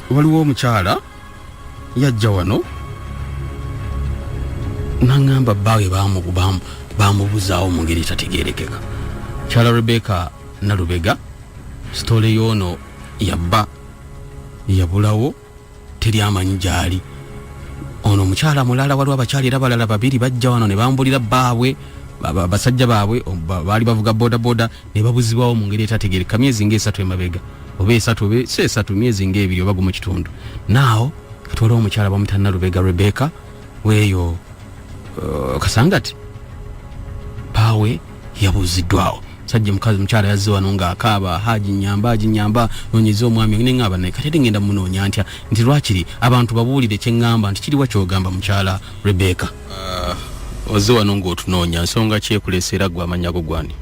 waliwo omukyala yajja wano nangamba bawe bamubuzaawo mu ngeri etategeerekeka. Kyala Rebecca Nalubega story yono yabba yabulawo teri amanyi gyali. Ono omukyala mulala waliwo abakyali era balala babiri bajja wano ne bambulira baabwe basajja baabwe baali bavuga boda ne babuzibwawo mu ngeri etategeerekeka myezi ng'esatu emabega oba esatu oba esatu myezi ng'ebiri oba mu kitundu. Naawo kati waliwo omukyala bamuta Nalubega Rebecca weeyo Kasangati pawe yabuziddwawo. Sajja mukazi mukyala yazze wano ng'akaaba haji nyamba nonyeza omwami ne ngaba naye kati ngenda munoonya ntya nti lwakiri abantu babuulire kye ngamba nti kiriwa kyogamba mukyala Rebecca. Ozze wano ng'otunoonya nsonga kyekuleseera gwe amanya go gwani?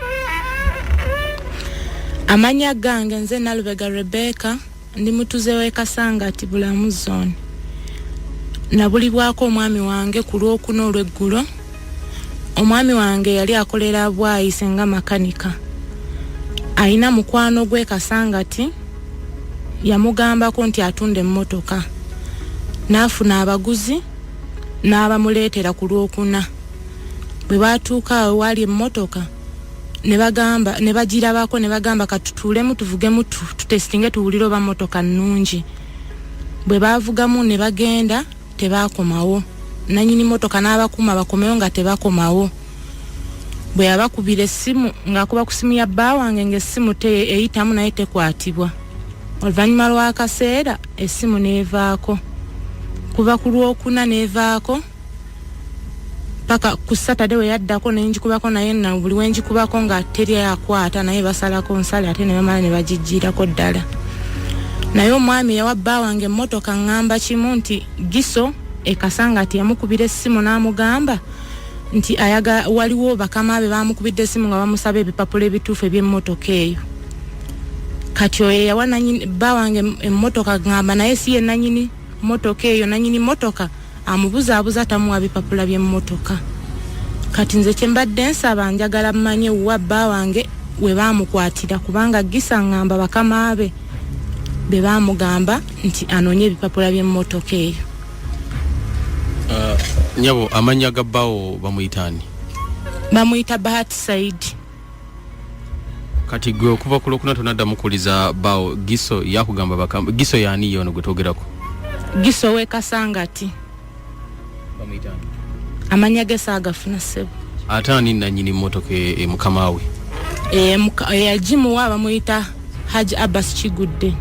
Amanya gange nze Nalubega Rebecca ndi mutuze w'e Kasangati Bulamu Zone. Nabulibwako omwami wange ku Lwokuna olw'eggulo. Omwami wange yali akolera bwayise nga makanika. Alina mukwano gwe Kasangati yamugambako nti atunde emmotoka. N'afuna abaguzi n'abamuleetera ku Lwokuna. Bwe baatuuka awo wali emmotoka ne bagirabako ne bagamba katutuulemu tuvugemu tutestinge tuwulire oba mmotoka nnungi. Bwe baavugamu ne bagenda tebaakomawo. Nanyini motoka n'abakuma bakomeyo nga tebakomawo. Bwe yabakubira essimu ng'akuba ku ssimu ya bba wange ng'essimu eyitamu naye tekwatibwa. Oluvannyuma lw'akaseera essimu n'evaako. Kuva ku Lwokuna n'evaako paka ku Saturday we yaddako ne njikubako naye na buli we njikubako nga teri yakwata naye basalako nsale ate ne bamala ne bagijjirako ddala. Naye omwami yawa bba wange emmotoka ngamba kimu nti Giso e Kasangati yamukubira essimu n'amugamba nti waliwo bakama be bamukubidde essimu nga bamusaba ebipapula ebituufu eby'emmotoka eyo. Kati oyo yawa nanyini bba wange emmotoka ngamba naye si ye nanyini mmotoka eyo. Nanyini mmotoka amubuzaabuza tamuwa bipapula by'emmotoka. Kati nze kye mbadde nsaba njagala mmanye wa bba wange we baamukwatira kubanga Gisa ngamba bakama be bamugamba nti anoonye ebipapula by'emmotoka eyo. Nyabo amanya gabbawo bamuyitani? Bamuyita Bahati Said. Kati gwe okuva ku Lwokuna tonadda mukuliza bawo Giso yakugamba bakamba Giso yani yono gwe twogerako? Giso w'e Kasangati. Bamuyitani? Amanya ge saagafuna ssebo. Ataani nanyini mmotoka mukama we? Yagimuwa bamuyita Haji Abbas Kigudde.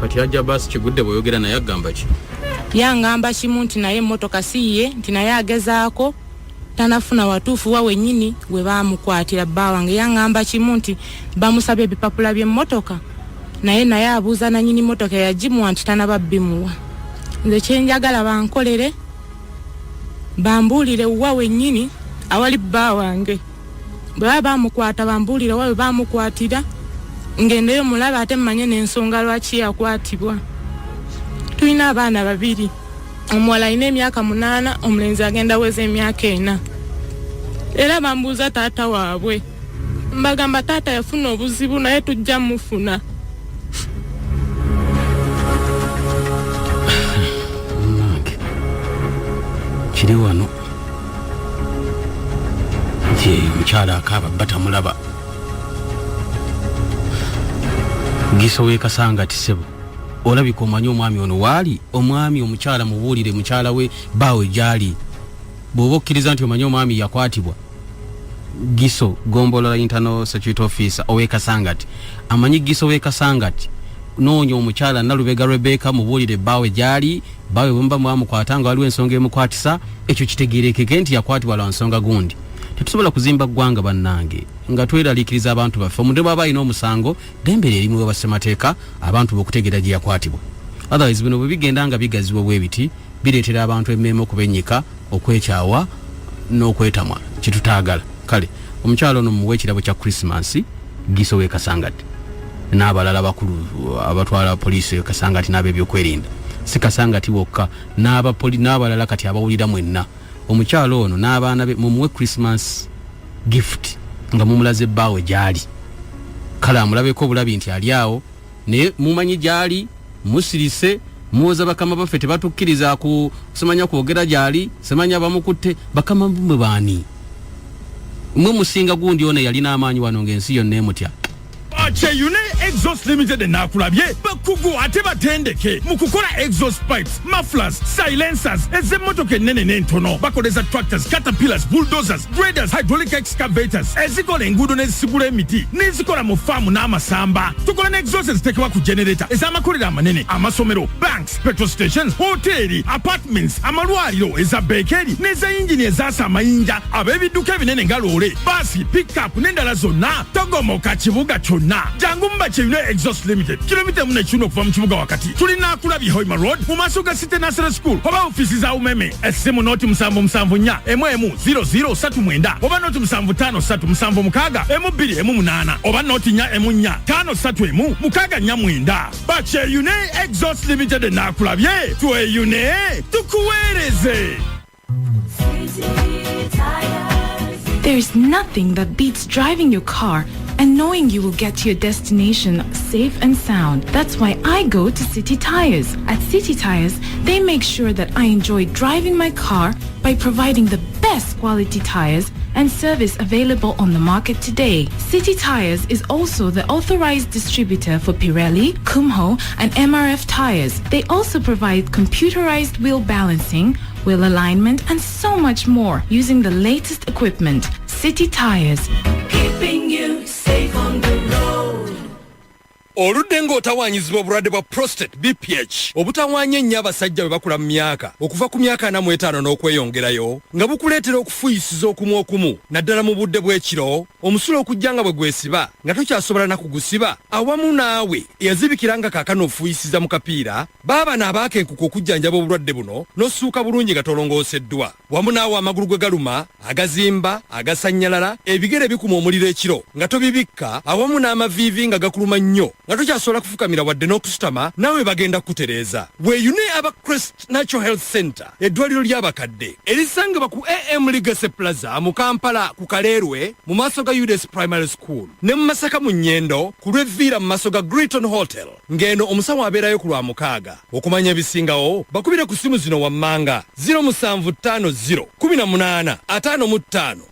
Kati Haji Abbas Kigudde bw'oyogera naye agamba ki? Yangamba kimu nti naye emmotoka siye nti naye agezaako tanafuna watuufu wa wennyini we baamukwatira bba wange. Yangamba kimu nti bamusabye ebipapula by'emmotoka naye abuuza nanyini mmotoka yagimuwa nti tanaba bimuwa. Nze kye njagala bankolere bambuulire wa wennyini awali bba wange. Bwe baba baamukwata bambuulire wa we baamukwatira ngendeyo mulabe ate mmanye n'ensonga lwaki yakwatibwa. Tulina abaana babiri. Omuwala alina emyaka 8, omulenzi agenda weza emyaka 4. Era bambuuza taata waabwe. Mbagamba taata yafuna obuzibu naye tujja mufuna. Kiri wano nti mukyala akaaba batamulaba. Giso w'e Kasangati ssebo olabika omanyi omwami ono waali? Omwami omukyala mubuulire mukyala we baawe gyali. Bw'oba okkiriza nti omanyi omwami yakwatibwa Giso Gombolola Internal Security Officer ow'e Kasangati amanyi Giso w'e Kasangati. Noonya omukyala Nalubega Rebecca mubuulire baawe gyali. Baawe bwe muba mwamukwata nga waliwo ensonga emukwatisa ekyo kitegeerekeke nti yakwatibwa lwa nsonga gundi. Tetusobola kuzimba ggwanga bannange nga tweraliikiriza abantu baffe. Omuntu bw'aba alina omusango ddembere erimu we bassemateeka abantu b'okutegeera gye yakwatibwa. Otherwise bino bwe bigenda nga bigaziwa bwe biti bireetera abantu emmeeme okubennyika, okwekyawa n'okwetamwa kitutaagala. Kale omukyalo ono muwe ekirabo kya Christmas Giso w'e Kasangati n'abalala bakulu abatwala poliisi e Kasangati n'ab'ebyokwerinda. Si Kasangati wokka n'abalala kati abawulira mwenna. Omukyalo ono n'abaana be mumuwe Christmas gift nga mumulaze baawe gyali. Kale amulabeko obulabi nti ali awo ne mumanyi gyali musirise muoza bakama baffe tebatukkiriza ku semanya kwogera jali semanya bamukutte bakama mwe bani mwe musinga gundi ona yalina amaanyi wano ngensi yonna emutya Cheyune Exhaust Limited nakulabye bakugu ate batendeke mukukola exhaust pipes, mufflers, silencers ez'emmotoka ennene n'entono bakoleza tractors, caterpillars, bulldozers, graders, hydraulic excavators ezikola enguudo n'ezisigula emiti n'ezikola mu faamu n'amasamba. Tukola ne exhaust ezitekebwa ku generator ez'amakolero amanene, amasomero, banks, petrol stations, hoteli, apartments, amalwaliro, eza bakery n'eza yingini ezaasa amayinja, ab'ebidduka ebinene nga loole, baasi, pick-up n'endala zonna. Togomoka kibuga kyonna. Jangu Cheyune Exhaust Limited. Kilomita mune chuno kuva mu kibuga wakati. Tulina kulabi Hoima Road, mu maaso ga City National School. Oba ofisi za umeme. Esimu noti 774 0039. Oba noti 753 M2M8. Oba noti 4 531 mukaga nyamwenda. Cheyune Exhaust Limited nakulabye. Tweyune tukuwereze. There's nothing that beats driving your car and knowing you will get to your destination safe and sound. That's why I go to City Tires. At City Tires, they make sure that I enjoy driving my car by providing the best quality tires and service available on the market today. City Tires is also the authorized distributor for Pirelli, Kumho, and MRF tires. They also provide computerized wheel balancing, wheel alignment, and so much more using the latest equipment. City Tires, keeping you safe on the road. Oludengo otawanyizibwa obulwadde bwa prostate BPH obutawanya nnyo abasajja bwe bakula mu myaka okuva ku myaka 45 n'okweyongerayo nga bukuleetera okufuyisiza okumu naddala mu budde bw'ekiro omusulo okujjanga bwe gwesiba nga tokyasobola na kugusiba awamu naawe eyazibikiranga kaakano ofuyisiza mu kapiira baaba n'abaakenkuka okujjanjaba obulwadde buno n'osuuka bulungi nga tolongooseddwa wamu naawe amagulu gwe galuma agazimba agasannyalala ebigere bikuma omuliro ekiro nga tobibikka awamu n'amaviivi nga gakuluma nnyo nga tokyasobola kufukamira wadde n'okusutama naawe bagenda kutereeza weeyune aba Crest Natural Health Center eddwaliro ly'abakadde erisangibwa ku AM Legacy Plaza mu Kampala ku Kaleerwe mu maaso ga UDS Primary School ne mu Masaka mu Nnyendo ku lw'evviira mu maaso ga Greaton Hotel ng'eno omusawo abeerayo ku lwa mukaaga okumanya ebisingawo bakubire ku simu zino wammanga 0750 18 55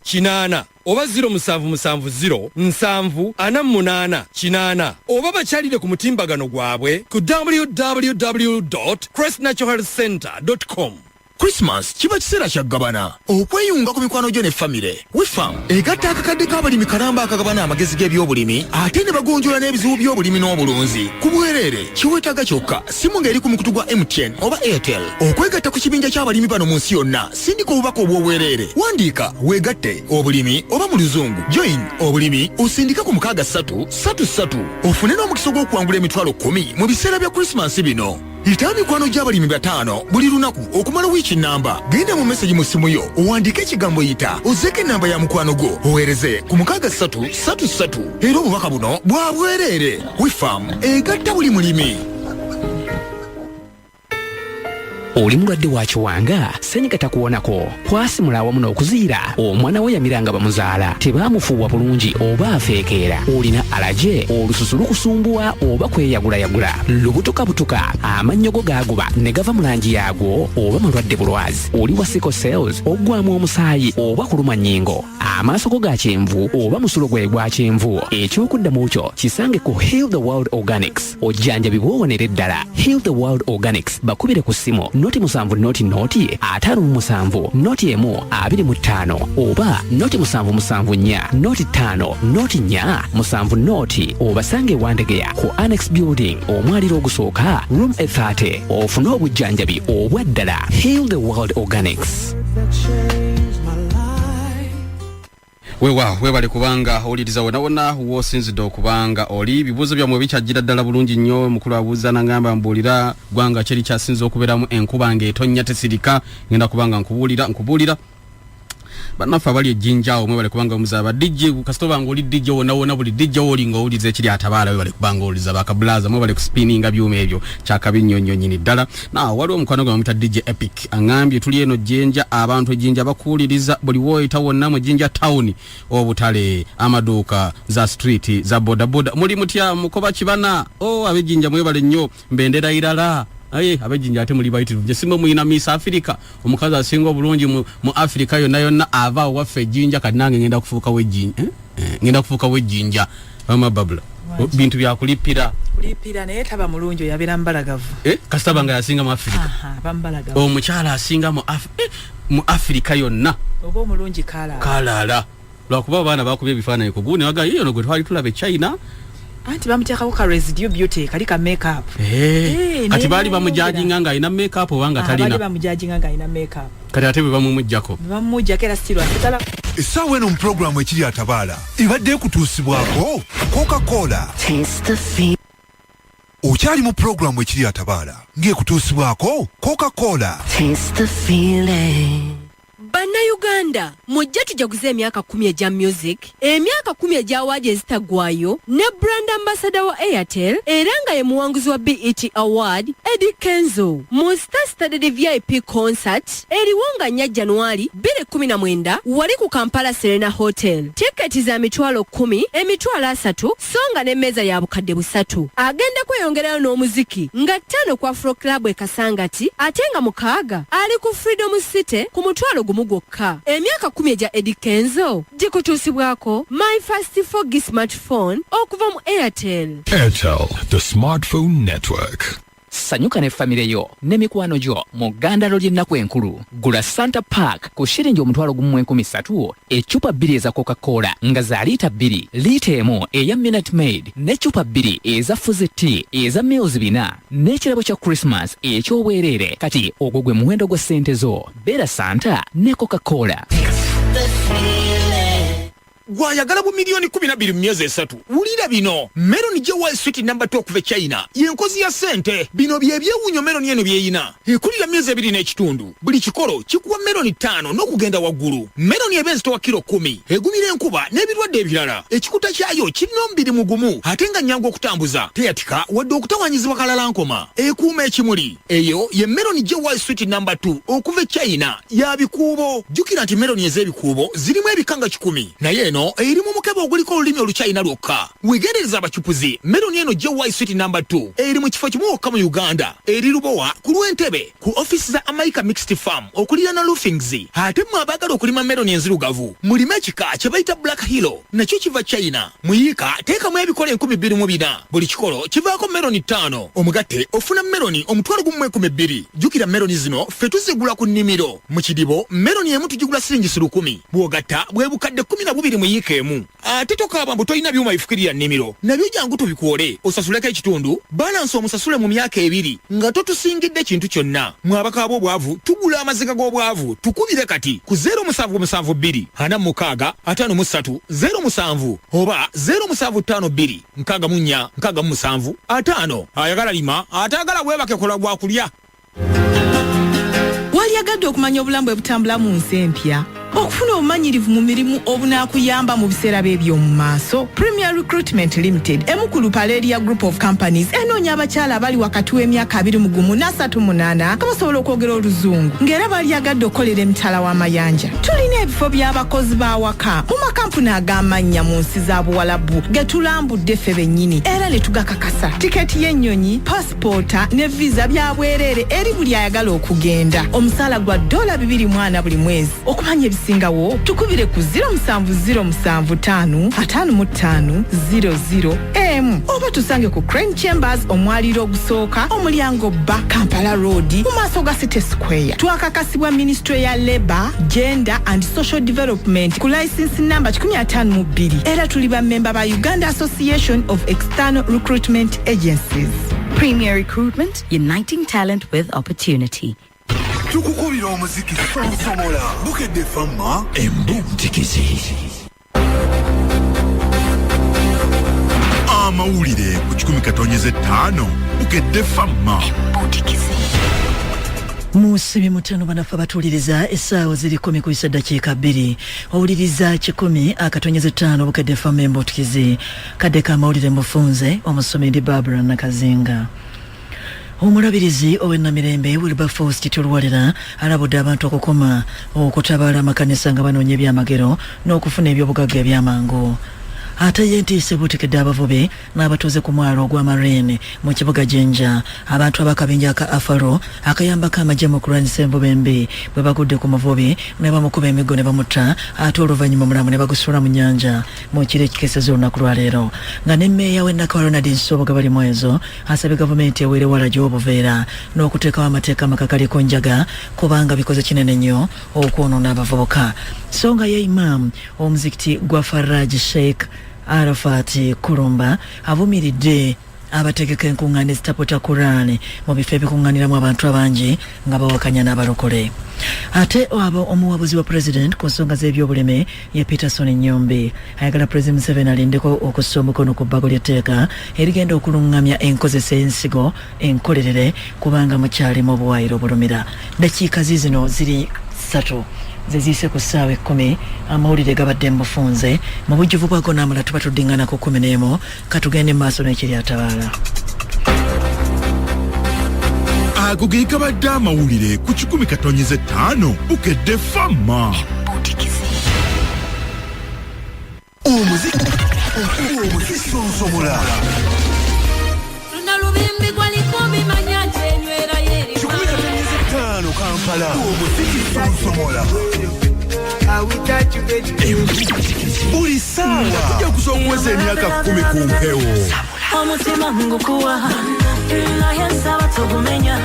8 oba 0770 oba bakyalire ku mutimbagano gwabwe ku www.crestnaturalhealthcenter.com. Christmas kiba kiseera kya gabana okweyunga ku mikwano gyo ne famire wefam egatta akakadde k'abalimi kalamba akagabana amagezi g'ebyobulimi ate ne bagonjola n'ebizibu by'obulimi n'obulunzi ku bwereere kiweetaaga kyokka simu ng'eri ku mukutu gwa MTN oba Airtel okwegatta ku kibinja ky'abalimi bano mu nsi yonna sindika obubaka obw'obwereere wandiika weegatte obulimi oba mu luzungu join obulimi osindika ku 633 ofune n'omukisa gw'okuwangula emitwalo 10 mu biseera bya Christmas bino. Ita mikwano gy'abalimi 5 buli lunaku okumala wiiki namba genda mu message mu simu yo owandiike ekigambo yita ozeke namba ya mukwano gwo oweereze ku 6333 era obubaka buno bwa bwereere wefam egatta buli mulimi. Oli mulwadde wa kiwanga senyiga takuwonako kwasimula awamu n'okuziira omwana we yamiranga bamuzaala tebaamufuuwa bulungi oba afeekeera olina alaje olususu lukusumbuwa oba kweyagula lubutukabutuka amannyo go gaaguba ne gava mu langi yaagwo oba mulwadde bulwazi oli wa sickle cells oggwamu omusaayi oba kuluma nnyingo amaaso go ga kyenvu oba musulo gwe gwa kyenvu ekyokuddamu kyo kisange ku Heal the World Organics ojjanjabibwa owonera ddala. Heal the World Organics bakubire ku ssimu noti 7 noti 5 noti 1 25 oba noti 7 4 noti 5 noti 4 7 noti obasange wandegeya ku Annex Building omwaliro ogusooka room 30 ofune obujjanjabi obwa ddala. Heal the World Organics. webale kubanga oliriza wona wosinzidde okubanga oli bibuzo byamwe bikyajjira ddala bulungi nnyo mukulu abuuza nangamba mbulira gwanga kyeri kyasinza okubeeramu enkuba ng'etonnya tesirika ngenda kubanga nkubuulira banafa bali ejinja omwe bali kubanga omuzaba DJ kasitoba ngoli DJ wona buli DJ oli ngolize ekiri atabaala bali kubanga oliza bakablaza mwe bali kuspinninga byuma ebyo kyakabinyonyo nyini ddala na wali omukwano gwa muta DJ Epic angambye tuli eno jenja abantu ejinja bakuliriza buli woyita wonna mu jinja town obutale amaduka za street za boda muli mutya mukoba kibana abejinja mwe bali nnyo mbendera irala abejinja ate muli bayitiru je simwe muina Miss Africa omukazi asinga bulungi mu Africa yonna ava waffe jinja kanange ngenda kufuuka wejinja ngenda kufuuka wejinja babula bintu bya kulipira naye taba mulungi yabera mbalagavu kasitaba nga yasinga mu Africa bambalagavu omukyala asinga mu Africa yonna obo mulungi kalala lwakuba abaana bakubye ebifaananyi ku guni waga yiyo gwe twali tulabe China anti bamuteekako ka residue beauty kali ka makeup kati baali bamujajinga nga alina makeup obanga talina baali bamujajinga nga alina makeup kati ate bwe bamumujjako era siro asitala essaawa eno mu pulogulaamu ekiri atabaala ebadde ekutuusibwako Coca-Cola okyali mu pulogulaamu ekiri atabaala ng'ekutuusibwako Coca-Cola Bannayuganda mujja tujaguza emyaka 10 egya music emyaka 10 egya awards ezitagwayo ne brand ambassador wa Airtel era nga ye muwanguzi wa BET Award Eddie Kenzo mu star-studded VIP concert eriwonga nya January 2019 wali ku Kampala Serena Hotel tiketi za mitwalo 10 emitwalo 3 songa ne meza ya bukadde busatu agenda kweyongerayo n'omuziki nga 5 kwa Afro Club ekasangati atenga mukaaga ali ku Freedom City ku mutwalo gwokka emyaka 10 egya Eddie Kenzo gikutuusibwako my first 4G smartphone okuva mu Airtel, the smartphone network. Sanyuka ne famire yo ne mikwano gyo mu Uganda ly'ennaku enkulu gula Santa Park ku shiringi omutwalo gumu 13 ecupa 2 eza Coca-Cola nga za lita 2 lita emu eya Minute Maid n'ecupa 2 eza Fuzzy Tea eza Meals 4 n'ekirabo kya Christmas eky'obwereere kati ogwo gwe muwendo gwa ssente zo beera Santa ne Coca-Cola. Gwayagala bu milioni 12 myezi 3 ulira bino Melon Joy Sweet number 2 okuva China yenkozi ya sente bino byewunyo Melon yeno byeyina ekulira myezi 2 n'ekitundu buli kikolo kikuwa Melon 5 n'okugenda waggulu Melon ebenzi towa kilo 10 egumira enkuba n'ebirwadde ebirala ekikuta kyayo kirina ombiri mugumu ate nga nnyangu okutambuza teyatika wadde okutawanyizibwa kalala nkoma ekuuma ekimuli eyo ye Melon Joy Sweet number 2 okuva China ya bikuubo jukira nti Melon ez'ebikuubo zirimu ebikanga 10 naye eno erimu mukebe oguliko olulimi oluchina lwokka wegendereza abachupuzi Melon eno Joy Sweet number 2 eri mu kifo kimu okka mu Uganda eri Lubowa ku Lwentebe ku office za America Mixed Farm okulira na Roofings ate mu abagala okulima Melon enzirugavu mulime ekika kye bayita Black Hilo nakyo kiva China muyika teeka mu ebikole 12 buli kikolo kivaako Melon 5 omugatte ofuna Melon omutwalo gumu 12 jukira Melon zino ffe tuzigula ku nnimiro mu kidibo Melon emu tugigula siringi 10 bwogatta bwe bukadde 12 muyikemu ate tokaaba mbu tolina byuma bifukirira nnimiro nabyo jangu tubikuole osasuleko ekitundu balansi omusasule mu myaka 2 nga totusingidde kintu kyonna mwabakaaba obwavu tugula amaziga g'obwavu tukubire kati ku 0772 46 53 07 oba 0752 64 67 5 ayagala lima atagala bwebake kola gwa kulya waliyagadde okumanya obulambwe butambula mu nsi empya okufuna obumanyirivu mu mirimu obunaakuyamba mu biseera by'eby'omu maaso. Premier Recruitment Limited emukulu Paleria Group of Companies enoonya abakyala abali wakati w'emyaka 21 na 38 nga basobola okwogera oluzungu ng'era balyagadde okukolera emitala w'amayanja. Tulina ebifo by'abakozi b'awaka mu makampuni ag'amannya mu nsi za Buwalabu ge tulambudde ffe bennyini era ne tugakakasa. Tiketi y'ennyonyi, pasipoota ne visa bya bwereere eri buli ayagala okugenda. Omusaala gwa $240 buli mwezi. Okumanya singawo tukubire ku 0707555500 oba tusange ku Crane Chambers omwaliro ogusooka omulyango ba Kampala Road mu maaso ga City Square. Twakakasibwa Ministry ya Labour, Gender and Social Development ku license number 152 era tuli ba member ba Uganda Association of External Recruitment Agencies. Premier Recruitment, uniting talent with opportunity. Tukukubira omuziki sonsomola bukedde famma embuntikizi amawulire ku 105 bukedde famma embuntikizi Musibi mutano banafa batuliriza essaawa ziri 10 ku dakiika 2 owuliriza 10 akatonyeze 5 bukadde famembo tukizi kadde kamawulire mufunze omusomi ndi Barbara Nakazinga. Omulabirizi ow'ennamirembe Wilberforce Kitulwalira alabudde abantu okukoma okutabala amakanisa nga banoonye ebyamagero n'okufuna ebyobugagga ebyamangu. Ate yentiise butekedde abavubi n'abatuuze ku mwalo ogw'Amarine mu kibuga Jinja abantu abakabinja ka Afaro akayambako amagye mu kulwanyisa envuba embi bwe bagudde ku muvubi ne bamukuba emiggo ne bamutta ate oluvannyuma omulamu ne bagusuula mu nnyanja mu kiro ekikeeseza olunaku lwa leero nga ne mmeeya w'Ennaka Ronald Nsoboga bali mu ezo asabye gavumenti eweere wala gy'obuveera n'okuteekawo amateeka amakakaliko njaga kubanga bikoze kinene nnyo okwonoona abavubuka. So nga ye Imam omuzikiti gwa Faraj Sheikh Arafat Kurumba avumiridde abategeka enkuŋŋaana ezitapota Quran mu bifo ebikuŋŋaaniramu abantu abangi nga bawakanya n'abalokole. Ate abo omuwabuzi wa president ku nsonga z'ebyobulimi ye Peterson Nyombe ayagala President Museveni alindeko okussa omukono ku bbago ly'etteeka erigenda okuluŋŋamya enkozesa y'ensigo enkolerere kubanga mukyalimu obuwaayiro obulumira. Dakiika zino ziri 3 zezise ku ssaawa 10 amawulire gabadde mufunze mu bujjuvu bwago n'amala tuba tuddingana ku 11 katugende maaso n'ekiri atabaala. Ago ge gabadde amawulire ku 10.5 bukedde fama omuziki sonsomola lunalubimbi gwalikumbi manyanje enywera yeri 10.5 Kampala omuziki sonsomola buli ssaawa tujja kusookweza emyaka 10 ku mpewo omutima ngukuwa naye nsaba tugumenya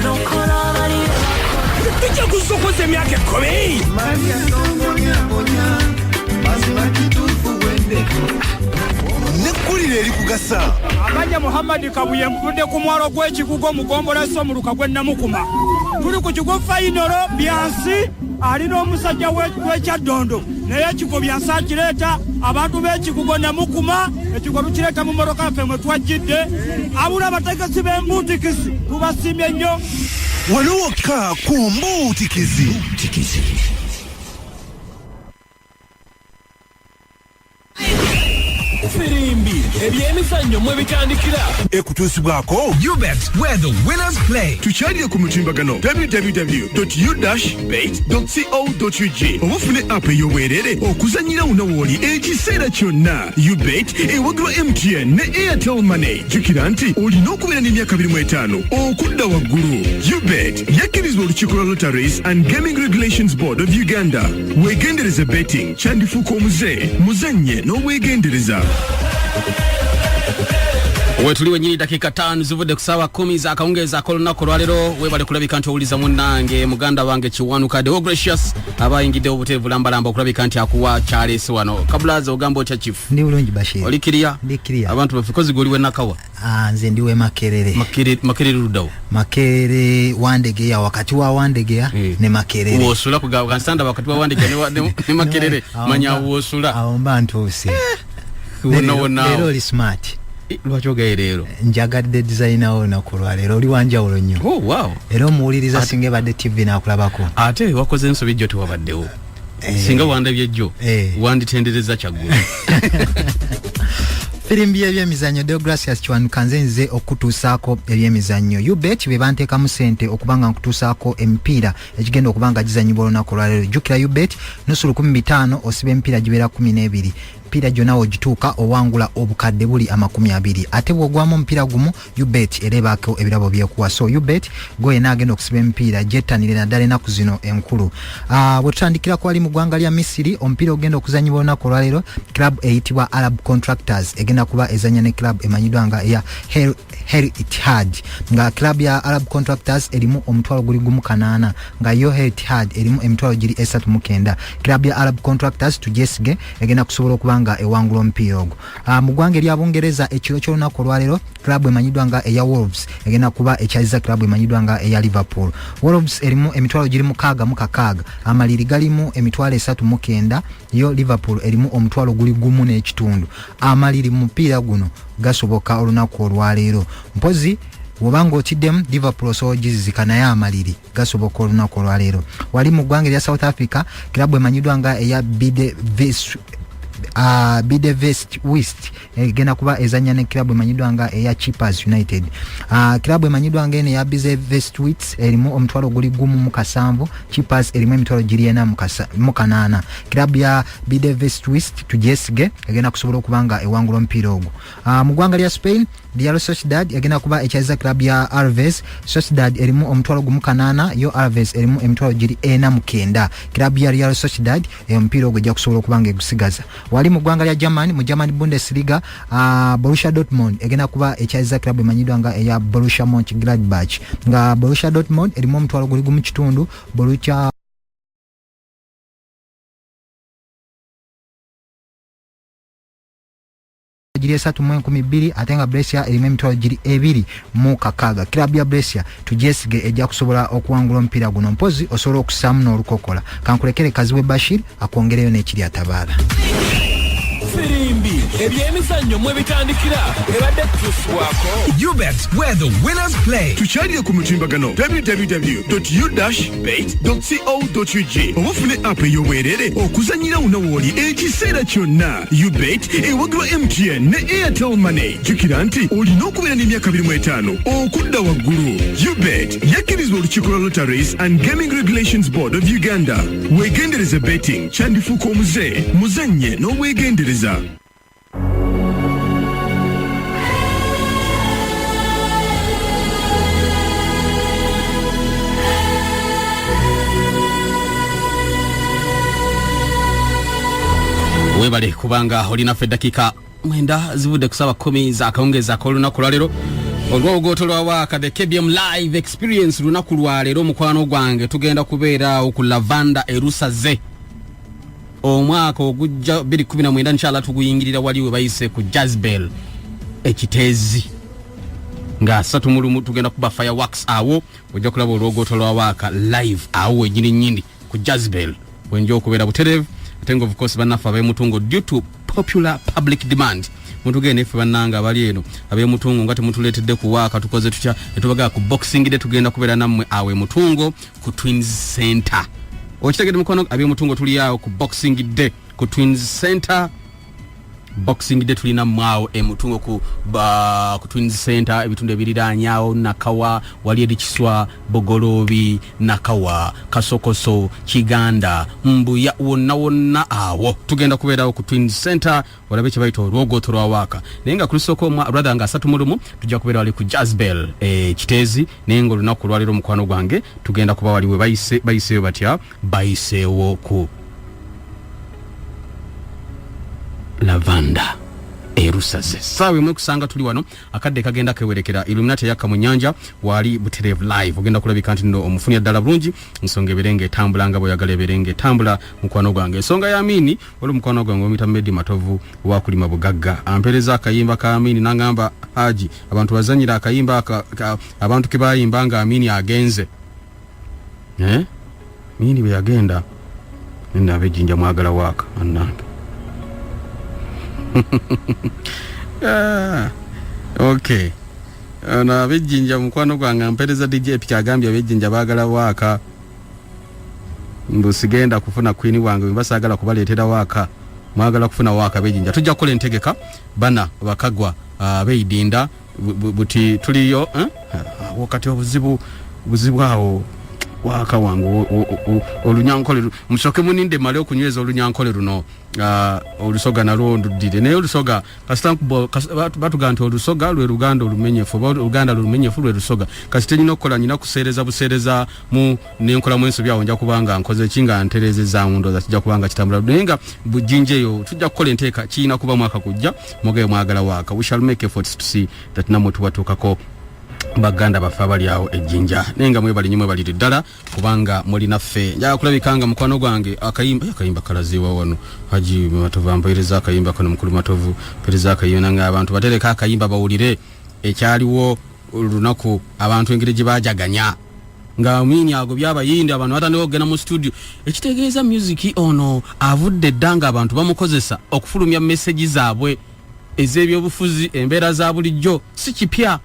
nokola abalira tujja kusookweza emyaka 10 nekkulire eri kugasa amanya Muhammad Kabuye mvudde ku mwalo gw'ekikugo mugombola somuluka gwe Namukuma tuli ku kigo fainolo byansi alina omusajja w'ekyaddondo naye ekigo byansi akireeta abantu b'ekikugo Namukuma ekigo lukireeta mu mmotoka ffe mwe twajjidde abula abategesi b'embuutikisi tubasiimye nnyo wano wokka ku mbuutikizi. Firimbi ebyemizannyo mwe bitandikira ekutuusibwako UBet, where the winners play. tukyalire ku mutimbagano www.u-bet.co.ug obufune app ey'obwerere okuzannyira wunawooli ekiseera kyonna. UBet ewagirwa MTN ne Airtel Money. Jjukira nti olina okubeera n'emyaka 25 okudda waggulu. UBet yakkirizibwa olukiiko lwa Lotteries and Gaming Regulations Board of Uganda. Weegendereze betting kyandifuuka omuze muzannye n'obwegendereza. Wetuli wenyini dakiika 5 zivudde ku ssaawa 10 za akawungeeza ak'olunaku olwaleero webale kulabika nti owuliza munnange muganda wange Kiwanuka Deo Gracious abayingidde obuteevu lambalamba okulabika nti akuwa kyaleese wano. Kabulaza ogamba otya Chief? Ndi bulungi Bashir. Olikiriya? Ndikiriya. Abantu bafikozi goliwe nakawa? Nze ndiwe Makerere. Makerere ludawo? Makerere Wandegeya wakati wa Wandegeya ne Makerere. Uwosula kugawa nsanda wakati wa Wandegeya ne Makerere manya uwosula. Aomba ntuusi. Lero oli smart. Lwaki ogaye leero? Njagadde designer olunaku olwaleero oli wanjawulo nnyo. Oh wow. Era omuwuliriza singa badde TV n'akulabako. Ate wakoze ensobi jjo tewabaddewo. Singa wandabye jjo wanditendereza kyaggulu. Firimbi ebyemizannyo Deo Gracious Kiwanuka nze okutuusaako ebyemizannyo. UBet be banteekamu ssente okubanga nkutuusaako emipiira ekigenda okubanga gizannyibwa olunaku olwaleero. Jjukira UBet nusulu 15 osiba emipiira gibeera 12. Mpira jona ogituuka owangula obukadde buli 20. Ate bw'ogwamu mpira gumu UBet erebaako ebirabo byekuwa. So UBet goye naagenda okusiba emipiira jettanire naddala ennaku zino enkulu. Bwe tutandikira kwali mu ggwanga lya Misiri omupiira ogenda okuzannyibwa olunaku olwaleero club eyitibwa Arab Contractors egenda kuba ezannya ne club emanyiddwa nga eya Hel Ittihad nga club ya Arab Contractors erimu omutwalo guli gumu 8 nga yo Hel Ittihad erimu emitwalo giri 39. Club ya Arab Contractors tujesige egenda kusobola okubanga ewangula omupiira ogwo. Mu ggwanga erya Bungereza ekiro ky'olunaku olwaleero club emanyiddwa nga eya Wolves egenda kuba ekyaliza club emanyiddwa nga eya Liverpool. Wolves erimu emitwalo giri 6 amaliri galimu emitwalo 39 yo Liverpool erimu omutwalo guli gumu n'ekitundu. Amaliri mu mupiira guno gasoboka olunaku olwaleero. Mpozi wobanga otiddemu Liverpool osobola ogizizika naye amaliri gasoboka olunaku olwaleero. Wali mu ggwanga erya South Africa kilabu emanyiddwa nga eya Bidevest West egenda kuba ezanya ne kilabu emanyiddwa nga eya Chippers United. Kilabu emanyiddwa nga ene ya Bidevest West erimu omutwalo guli gumu mu kasanvu, Chippers erimu emitwalo giri ena mu kanaana. Kilabu ya Bidevest West tugyesige egenda kusobola okubanga ewangula omupiira ogwo. Mu ggwanga lya Spain Real Sociedad egenda kuba ekyaliza kilabu ya Alaves. Sociedad erimu omutwalo gumu kanaana, yo Alaves erimu emitwalo giri ena mu kenda. Kilabu ya Real Sociedad omupiira ogwo ejja kusobola okubanga egusigaza. Wali mu ggwanga lya Germany mu German Bundesliga Borussia Dortmund egenda kuba ekyaliza kilabu emanyiddwa nga eya Borussia Mönchengladbach. Nga Borussia Dortmund erimu omutwalo guli gumu kitundu, Borussia giri 3.12 ate nga Brescia erimu emitwalo giri 2.6. Kilabu ya Brescia tugyesige ejja kusobola okuwangula omupiira guno, mpozi osobola okusaamu n'olukokola. Kankulekere Kaziwe Bashir akwongereyo n'ekiri atabaala. Firimbi ebyemizannyo mwe bitandikira ebadde tutusibwako UBet where the winners play. Tukyalire ku mutimbagano www.u-bet.co.ug obufune app ey'obwerere okuzanyira unawooli ekiseera kyonna. UBet ewagirwa MTN ne Airtel Money. Jukira nti olina okubeera n'emyaka 25 okudda waggulu. UBet yakkirizibwa olukiiko lwa Lotteries and Gaming Regulations Board of Uganda. Weegendereze betting kyandifuuka omuze muzannye n'obwegendereza. Webale kubanga olina ffe dakika mwenda zivudde kusaba 10 za kaongeza ko lunaku lwaleero olwogoto lwawaaka the KBM live experience lunaku lwaleero mukwano gwange tugenda kubeera ku Lavanda erusaze omwaka ogujja 2019 inshallah tuguyingirira waliwe bayise ku Jazzbell ekitezi nga 3 tugenda kuba fireworks awo ojja kulaba olwogoto lwawaaka live awo nyini ku Jazzbell wenjo okubeera buterevu. Tengo of course banafa abe mutungo due to popular public demand. Mutugene efe bananga bali eno abe mutungo ngate mutuletedde kuwaaka tukoze tutya etubaga ku boxing de tugenda kubeera nammwe awe mutungo ku Twins Center. Okitegedde mukono abe mutungo tuli yawo ku boxing de ku Twins Center. Boxing de tulina mwao mutungo ku Twins Center ebitunde ebiriranyaawo Nakawa wali edikiswa Bogolobi Nakawa Kasokoso Kiganda Mbuya wonna awo tugenda kubeerawo ku Twins Center walabe kye bayita olwogoto lwawaaka nenga kulisoko brother nga 3 tujja kubeera wali ku Jazzbell kitezi nenga olunaku lwaliro mukwano gwange tugenda kuba waliwe bayiseyo batya bayisewo ku Lavanda erusaze sawe mwe kusanga tuli wano akadde kagenda kewerekera Illuminati yakka mu nyanja wali buterevu live ogenda kulabika nti ndo omufunya ddala bulungi nsonga eberenge tambulanga boyagala eberenge tambula mukwano gwange ensonga ya Amini wali mukwano gwange omita Medi Matovu wa kulima bugagga ampereza akayimba ka Amini nangamba Haji abantu bazanyira akayimba abantu kebayimba nga Amini agenze Amini bwe yagenda nina bejinja mwagala waka annange okay na bejinja mukwano gwanga mpereza DJ Pikagambya bejinja bagala waka mbusigenda kufuna Queen wange mbasagala kubaleetera waka mwagala kufuna waka bejinja tujja kukola entegeka bana bakagwa beidinda buti tuliyo wakati obuzibwawo waka wangu olunyankole musoke muninde male okunyweza olunyankole luno olusoga nalwo ndudire naye olusoga kastamp batugante olusoga lwe Luganda olumenyefu Uganda olumenyefu lwe lusoga kasite nyina okola nyina kusereza busereza mu nenkola mwenso byawo nja kubanga nkoze kinga ntereze za mundo za kijja kubanga kitambula nenga bujinjeyo tujja kukola enteeka kina kuba mwaka kujja moge mwagala waka we shall make efforts to see that namwe tubatukako baganda bafa bali awo ejinja nenga mwe bali nyimwe bali ddala kubanga muli naffe nja kulabikanga mukwano gwange akayimba kalaziwa wano Haji Matovu ampereza akayimba kono mukulu Matovu pereza akayona nga abantu batereka akayimba bawulire ekyaliwo lunaku abantu engire gibajaganya nga Amini ago byabayinde abantu batande ogena mu studio ekitegeeza music ono avudde ddanga abantu bamukozesa okufulumya message zaabwe ezebyobufuzi embeera za bulijjo si kipya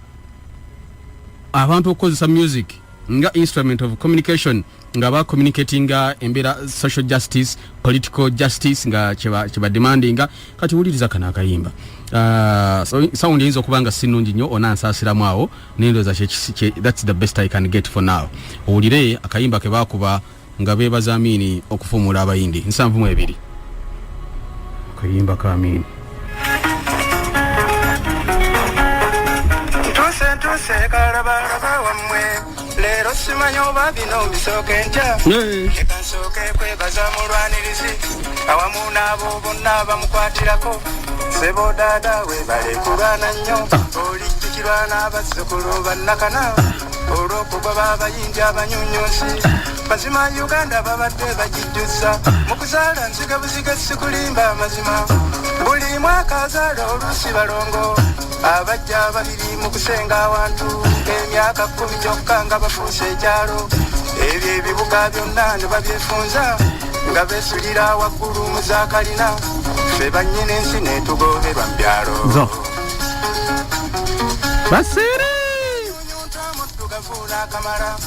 abantu okukozesa music nga instrument of communication nga ba communicatinga embera social justice, political justice nga chiba demandinga kati wuliriza kana akayimba. So sound yinzo kubanga sinungi nnyo onansasira mwawo nendo za that's the best I can get for now. Owulire akayimba ke bakuba nga bebaza amini okufumula abayindi nsanvu mu ebiri. Akayimba ka amini. Tuse karabara wamwe lero simanyo babino bisoke nja ekansoke kwebaza mulwanirizi awamu nabo bonna bamukwatirako sebo dada we bale kulwana nnyo olikikirwa n'abazzukulu bannakana olw'okuba babayinja abanyunyusi mazima Uganda babadde bagijjusa mu kuzaala nziga buziga sikulimba amazima buli mwaka azaala oluusi balongo abajja babiri mu kusenga Abantu emyaka 10 kyokka nga bafuuse ekyalo ebyo ebibuga byonna ne babyefunza nga beesulira waggulu mu zaakalina ffe bannyini ensi ne tugoberwa mu byalo basere kamara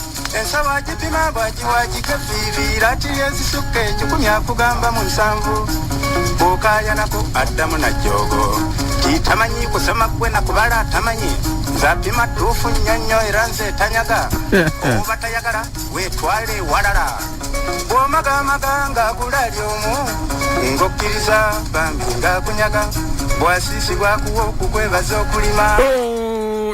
ensawa gipima bwagiwagika viivira ati ezisukka ekikumi akugamba mu 7 okayanako addamu na jogo titamanyi kusoma kwe na kubala tamanyi zapima tufu nyonyo era nze tanyaga oba tayagala wetwale walala bw'omagamaga ng'agulali omu ng'okkiriza bambi ng'akunyaga bw'asiisibwa kuwo okukwebaza okulima.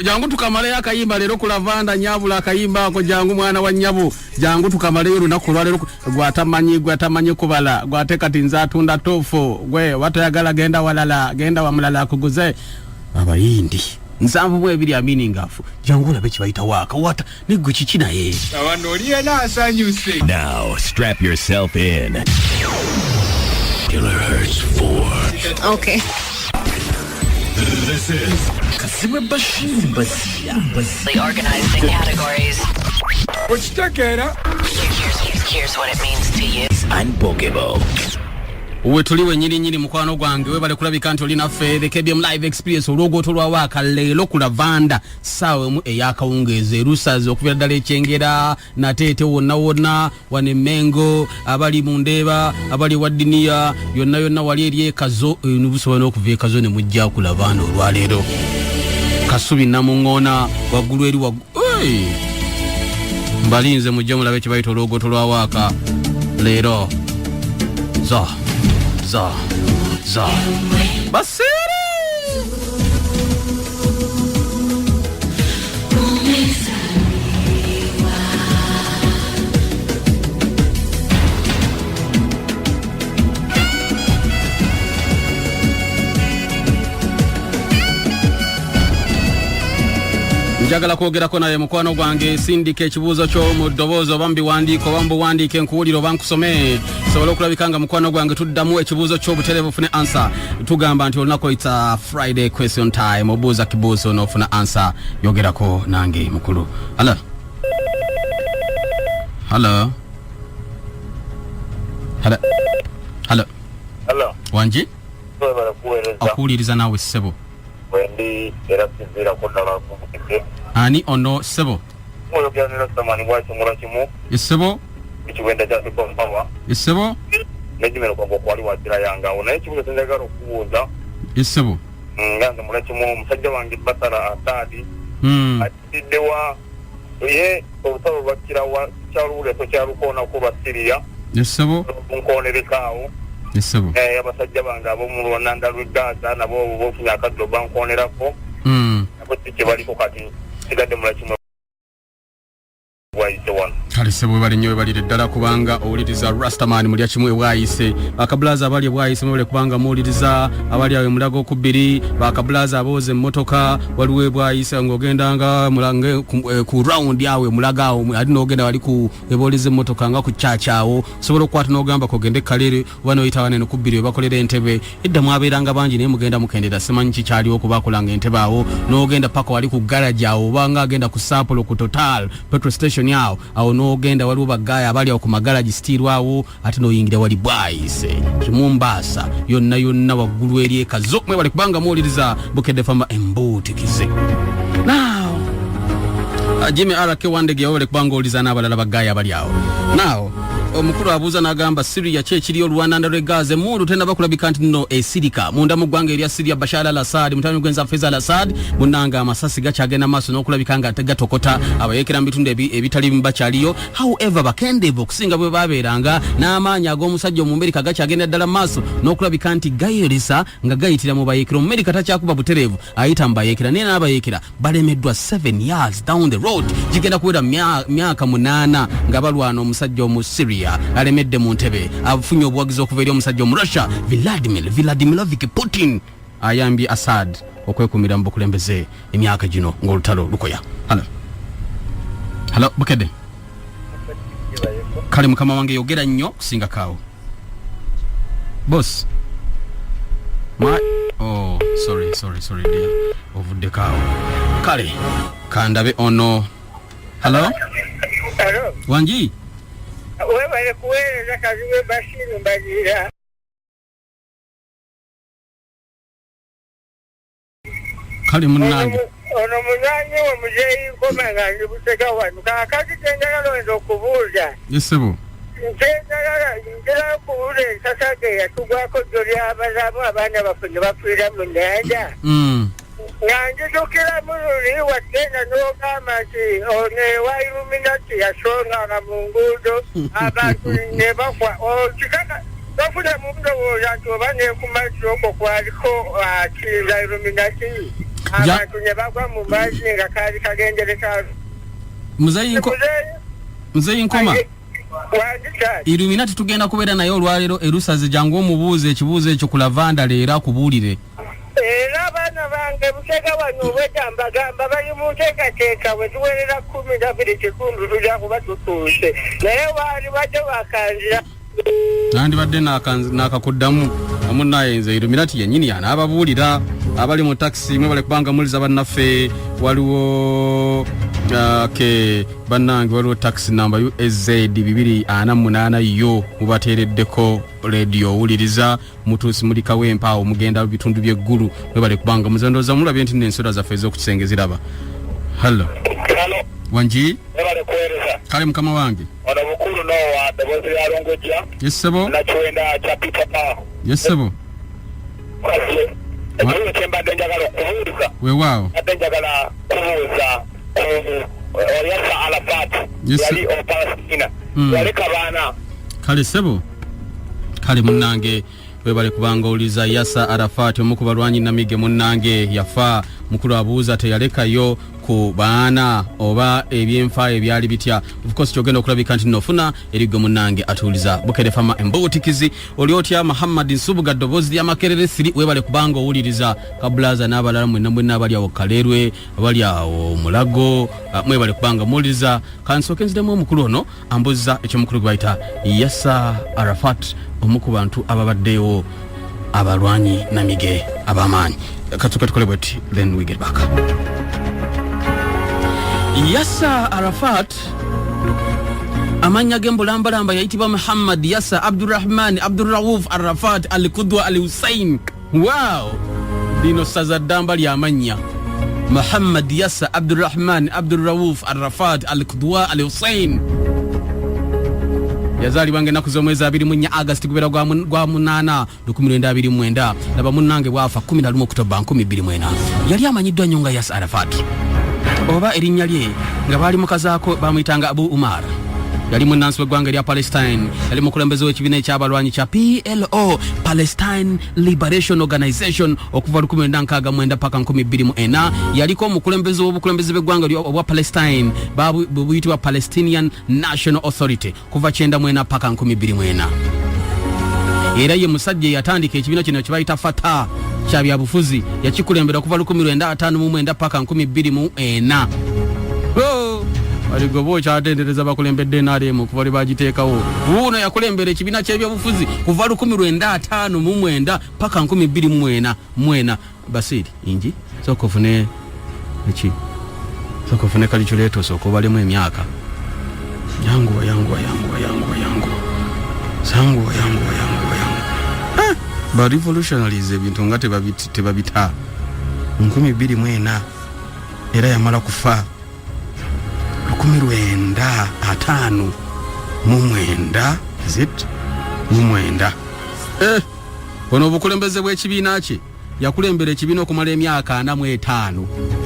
Jangu tukamale akayimba lero kulavanda nyabula akayimba ako jangu mwana wa nyabu jangu tukamale lunaku lwa lero gwatamanyi kubala gwateka tinza tunda tofu gwe watayagala genda walala genda wamulala kuguze abayindi nsanvu bwe biri amini ngafu jangu labe kibayita waka wata nigwe kikina ye abandoliye nasanyuse. Now strap yourself in. Kilohertz 4. Okay. This is Kazima Bashir Basia. They organized in categories. What's that, Gata? Here's what it means to you. Unbookable. Uwe tuliwe nyiri mukwano gwange webale kulabika nti olina ffe KBM live experience olugoto lwa waka leero kulavanda sawe mu eyakawungeeza erusaze okubira ddala ekyengera nateete wonna wane mengo abali mu ndeeba abali waddiniya yonna wali eri ekazo nubusobola n'okuva ekazo ne mujja kulavanda olwaleero kasubi namuŋŋoona waggulu eri mbalinze mujje mulabe ekibayita olugoto lwa waka leero za basiri njagala kwogerako naye mukwano gwange sindika ekibuuzo kyo mu ddoboozi oba mbiwandiika oba mbuwandiike nkuwulire oba nkusome sobola okulabikanga mukwano gwange tuddamu ekibuuzo ky'obutereevu ofune answer tugamba nti olunaku it's a Friday question time obuuza kibuuzo n'ofuna answer yogerako nange mukulu. Hello wanji akuwuliriza naawe ssebo Wendi era kizira kudala kumukite. Ani ono sebo. Moyo byanira samani bwacho murachimu. Isebo. Ikiwenda cyase kompawa. Isebo. Nejimero kwa kwali watira yanga ona ikibuzo tendagaro kubuza. Isebo. Nganza murachimu musajja wange batara atadi. Atidewa ye obutabo bakira wa cyarule to cyarukona ko basiriya. Isebo. Nkonerekawo. Isebo. Abasajja banga abo mu Rwanda rw'Gaza nabo bofunya akaddo bankonerako. Abo tikibaliko kati sigadde mulakimu bwayise wano. Kale sebo bali nnyo balire ddala kubanga owuliriza Rastaman mulya kimwe bwayise bakabulaza abali bwayise mule kubanga muwuliriza abali awe mulago kubiri bakabulaza aboze mmotoka waliwe bwayise ngogendanga mulange ku round yawe mulagawo ali nogenda wali ku ebolize mmotoka nga ku chachawo sobola okwata nogamba kogende kalere bano yitawane no kubiri bakolera entebe edda mwaberanga bangi ne mugenda mukendera semanyi kikyali okubakolanga entebe awo nogenda paka wali ku garage awo banga agenda ku Sapporo ku Total petrol station yawo awo nogenda waliwo bagaya abali ku magaraji stirwawo ate noyingira wali bwayise Mombasa yonna waggulu eri ekazo mwe bali kubanga muwuliriza Bukedde Fama embuti kize now Jimmy Arake wandege yawole kubanga oliza n'abalala bagaya abali awo. Now omukulu abuuza n'agamba Syria kyekiri olwananda lw'egaazi emundu tena bakulabika nti nno esirika munda mu ggwanga erya Syria Bashar al-Assad mutabani gwenza Faiz al-Assad munanga amasasi gakyagenda maaso n'okulabika nga tegatokota abayekera mu bitundu ebitali bakyaliyo. However bakendeevu okusinga bwe babeeranga n'amaanyi ag'omusajja omumerika gakyagenda ddala maaso n'okulabika nti gayeresa nga gayitira mu bayekera. Omumerika takyakuba butereevu ayita mu bayekera naye n'abayekera balemeddwa 7 years down the road gigenda kuwera myaka 8 nga balwana omusajja omu Syria alemedde mu ntebe afunye obuwagizi okuva eri omusajja omu Russia Vladimirovich Putin ayambye Assad okwekumira mu bukulembeze emyaka gino ng'olutalo lukoya. Hello Bukedde kale mukama wange yogera nnyo kusinga kaawo boss oh sorry dear ovudde kaawo kale kandabe ono. Hello Wanji wewe kueleza kazi we Bashiru Mbajira kale munange ono munanyi wa muzeyi komanga ndibuteka wanu kakati tengala wenzo okubuuza. Yesebo njagala kubuuza ensasage yatugwako joli abazamu abaana baffe ne bafiira mu nnyanja nyanjidukira mululi watenda n'ogamba nti onewa Illuminati yasonganga mu nguudo abantu ne bafa kikaka bafuna mu ndowooza nti oba nekumazzi okwo kwaliko kiza Illuminati abantu ne bagwa mu mazzi nga kaali kagendereka. Muzeyi Nkoma Illuminati tugenda kubeera naye olwaleero erusaze jangu omubuuze ekibuuzo ekyo ku lavanda leero akubuulire. Era abaana bange Butega wano obwetambagamba bali mu nteekateeka we tuwerera 12 kikundu tujja kuba tutuuse naye waali badde wakanzira nandibadde n'akakuddamu amunnaye nze Illuminati yennyini yanaababuulira abali mu taxi mwe bali kubanga muliza bannaffe waliwo bannange waliwo taxi number USZ 248 yo mubateereddeko radio owuliriza mutuusi muli kawempaawo mugenda bitundu by'eggulu mwe bali kubanga muzendooza mulabye nti n'ensonda zaffe ez'okukisenge ziraba. Hello Wanji kale mukama wange ono bukulu n'owa ddoboozi ya Longojja. Yesebo nakiwenda kya Peter Power. Yesebo ekibuuzo kye mbadde njagala okubuuza weewaawo mbadde njagala kubuuza Yasser Arafat yali o Palestina yaleka baana. Kale sebo kale munnange webale kubanga oliza Yasser Arafat omu ku balwanyi namige munnange yafa mukulu abuuza teyalekayo ku baana oba ebyenfa ebyali bitya. Of course kyogenda okulabika nti nofuna erigwe munnange atuuliza Bukere Fama embootikizi oli otya Muhammad Nsubuga ddoboozi lya Makerere 3 webale kubanga owuliriza kabulaza n'abalala mwenna abali awo Kalerwe abali awo Mulago mwebale kubanga muwuliriza kansooke nziremu omukulu ono ambuza ekyomukulu gwaita Yasser Arafat omu ku bantu ababaddeyo abalwanyi namige abamaanyi. Katuka tukole bweti then we get back. Yasser Arafat amanya gembulambalamba yayitibwa Muhammad Yasser Abdurrahman Abdurrauf Arafat al-Qudwa al-Hussein. Wow dino sazadamba lyamanya Muhammad Yasser Abdurrahman Abdurrauf Arafat al-Qudwa al-Hussein yazali bange nakuzo mwezi 24 August kubera gwa 8 1929 naba munnange bwafa 11 October 2024 yali amanyiddwa nnyo nga Yasser Arafat oba erinnya lye nga bali mukazaako bamuyitanga Abu Umar yali munnansi w'eggwanga lya Palestine yali mukulembeze w'ekibiina eky'abalwanyi kya PLO Palestine Liberation Organization okuva 1969 paka 2024 yaliko omukulembeze w'obukulembeze bw'eggwanga obwa Palestine buyitibwa Palestinian National Authority kuva 1994 paka 2024 era ye musajja yatandika ekibiina kino kye bayita Fatah kya byabufuzi yakikulembera okuva 1959 paka 2024 aligobo kyatendereza bakulembedde NRM kuva li bagiteekawo uno yakulembera ekibiina ky'ebyobufuzi kuva 1959 paka 2024 Basiri inji sokofune echi sokofune kalichuleto sokobalemu emyaka yangu ba revolutionaries ebintu ngate babita 2024 era yamala kufa 1959 is it 19 ono obukulembeze bw'ekibiina kye yakulembera ekibiina okumala emyaka 45